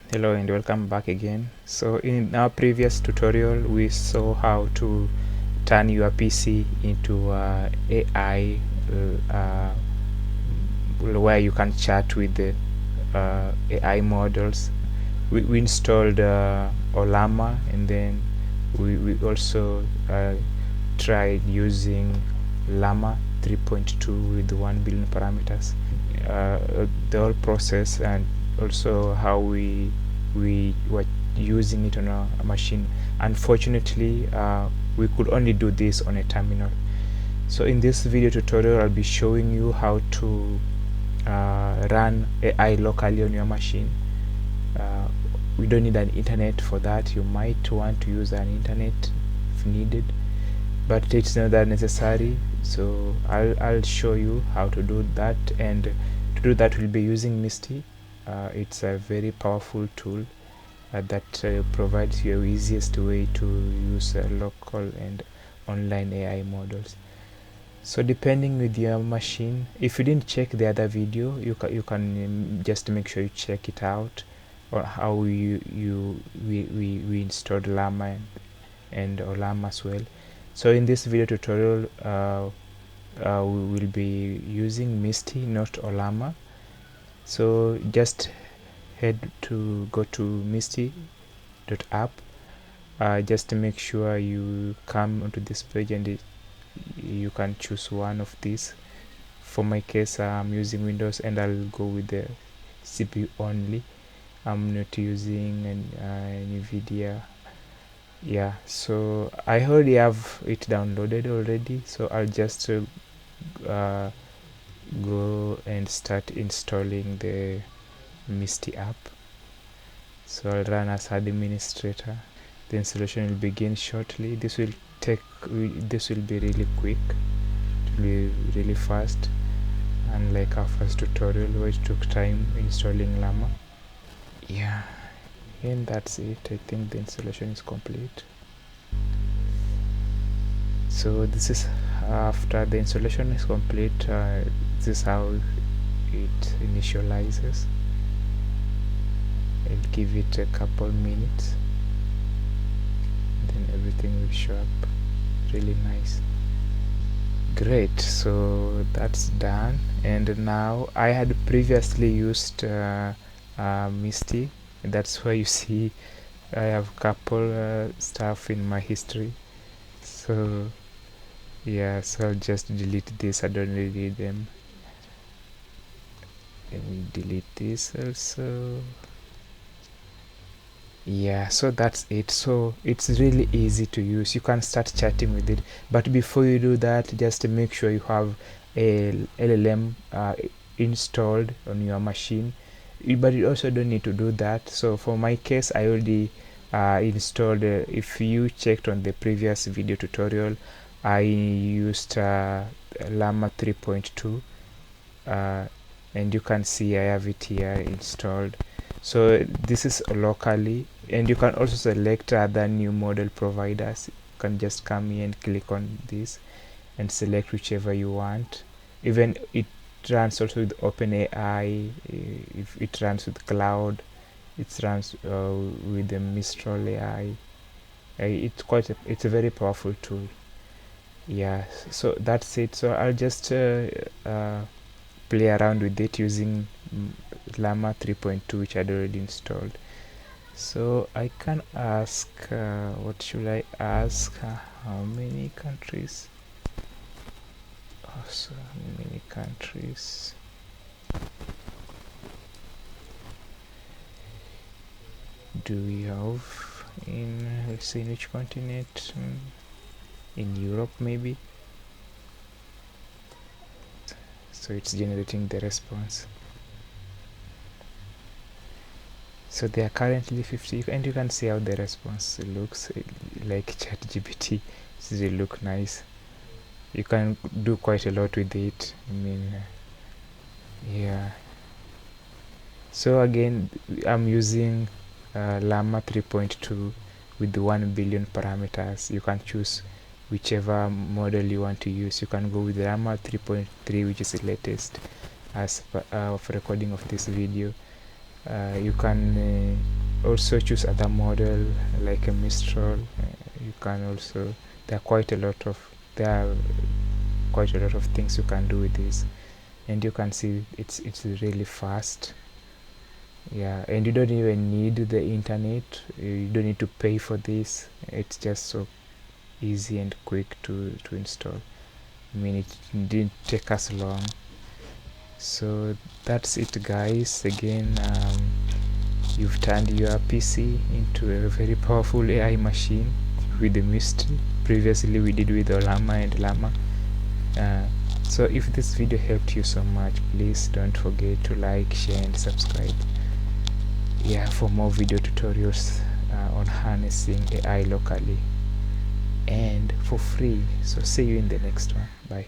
Hello and welcome back again. So in our previous tutorial we saw how to turn your PC into AI where you can chat with the AI models. We installed Llama, and then we also tried using Llama 3.2 with 1 billion parameters. The whole process, and also how we were using it on a machine. Unfortunately, we could only do this on a terminal. So in this video tutorial I'll be showing you how to run AI locally on your machine. We don't need an internet for that. You might want to use an internet if needed, but it's not that necessary. So I'll show you how to do that, and to do that we'll be using MSTY. It's a very powerful tool that provides you the easiest way to use local and online AI models. So depending with your machine, if you didn't check the other video, you can just make sure you check it out, or how we installed Llama and Llama as well. So in this video tutorial we will be using MSTY, not Llama. So just go to msty.app. Just to make sure you come onto this page, and you can choose one of these. For my case, I'm using Windows, and I'll go with the CPU only. I'm not using NVIDIA. Yeah, so I already have it downloaded already, so I'll just go and start installing the MSTY app. So I'll run as administrator. The installation will begin shortly. This will be really quick. It will be really fast, unlike our first tutorial which took time installing Llama. Yeah, and that's it. I think the installation is complete. So this is after the installation is complete. This is how it initializes. I'll give it a couple minutes, then everything will show up. Really nice. Great, so that's done. And now I had previously used MSTY. That's why you see I have couple stuff in my history. So yeah, so I'll just delete this. I don't really need them. Let me delete this also. Yeah, so that's it. So it's really easy to use. You can start chatting with it, but before you do that, just make sure you have a LLM installed on your machine. But you also don't need to do that. So for my case, I already installed if you checked on the previous video tutorial, I used Llama 3.2 and you can see I have it here installed. So this is locally, and you can also select other new model providers. You can just come here and click on this and select whichever you want. Even it runs also with OpenAI. If it runs with cloud, it runs with the Mistral AI. It's a very powerful tool. Yeah, so that's it. So I'll just play around with it using Llama 3.2, which I'd already installed. So I can ask, what should I ask? How many countries? Oh, so many countries. Do we have let's see, in which continent? In Europe maybe. So it's generating the response. So they are currently 50, and you can see how the response looks like ChatGPT. They look nice. You can do quite a lot with it. I mean, yeah. So again, I'm using Llama 3.2 with the 1 billion parameters. You can choose whichever model you want to use. You can go with Llama 3.3, which is the latest as of recording of this video. You can also choose other model like a Mistral. You can also, there are quite a lot of things you can do with this, and you can see it's really fast. Yeah, and you don't even need the internet. You don't need to pay for this. It's just so easy and quick to install. I mean, it didn't take us long. So that's it, guys. Again, you've turned your PC into a very powerful AI machine with the MSTY. Previously we did with Llama and Llama. So if this video helped you so much, please don't forget to like, share and subscribe. Yeah, for more video tutorials on harnessing AI locally and for free. So see you in the next one. Bye.